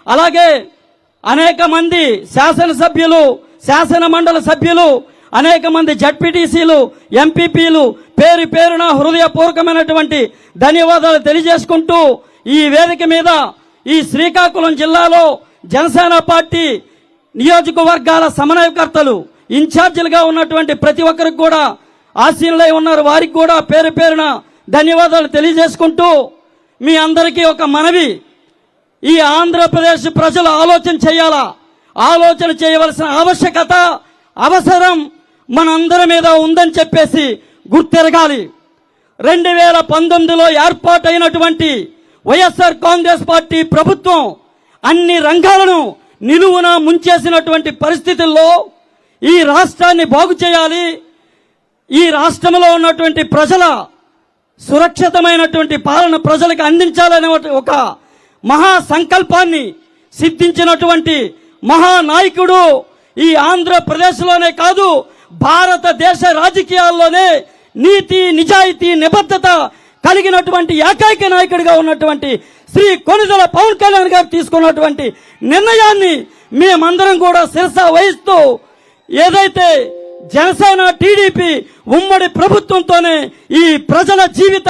అలాగే అనేక మంది శాసనసభ్యులు, శాసన మండలి సభ్యులు, అనేక మంది జడ్పీటీసీలు, ఎంపీపీలు పేరు పేరున హృదయపూర్వకమైనటువంటి ధన్యవాదాలు తెలియజేసుకుంటూ ఈ వేదిక మీద ఈ శ్రీకాకుళం జిల్లాలో జనసేన పార్టీ నియోజకవర్గాల సమన్వయకర్తలు, ఇన్ఛార్జీలుగా ఉన్నటువంటి ప్రతి ఒక్కరికి కూడా ఆశీనులై ఉన్నారు. వారికి కూడా పేరు పేరున ధన్యవాదాలు తెలియజేసుకుంటూ మీ అందరికీ ఒక మనవి, ఈ ఆంధ్రప్రదేశ్ ప్రజలు ఆలోచన చేయాలా, ఆలోచన చేయవలసిన ఆవశ్యకత, అవసరం మనందరి మీద ఉందని చెప్పేసి గుర్తెరగాలి. 2019లో ఏర్పాటైనటువంటి వైఎస్ఆర్ కాంగ్రెస్ పార్టీ ప్రభుత్వం అన్ని రంగాలను నిలువున ముంచేసినటువంటి పరిస్థితుల్లో ఈ రాష్ట్రాన్ని బాగు చేయాలి, ఈ రాష్ట్రంలో ఉన్నటువంటి ప్రజల సురక్షితమైనటువంటి పాలన ప్రజలకు అందించాలనే ఒక మహా సంకల్పాన్ని సిద్ధించినటువంటి మహానాయకుడు ఈ ఆంధ్రప్రదేశ్లోనే కాదు భారతదేశ రాజకీయాల్లోనే నీతి, నిజాయితీ, నిబద్ధత కలిగినటువంటి ఏకైక నాయకుడిగా ఉన్నటువంటి శ్రీ కొణిదెల పవన్ కళ్యాణ్ గారు తీసుకున్నటువంటి నిర్ణయాన్ని మేమందరం కూడా శిరస వహిస్తూ ఏదైతే జనసేన టీడీపీ ఉమ్మడి ప్రభుత్వంతోనే ఈ ప్రజల జీవిత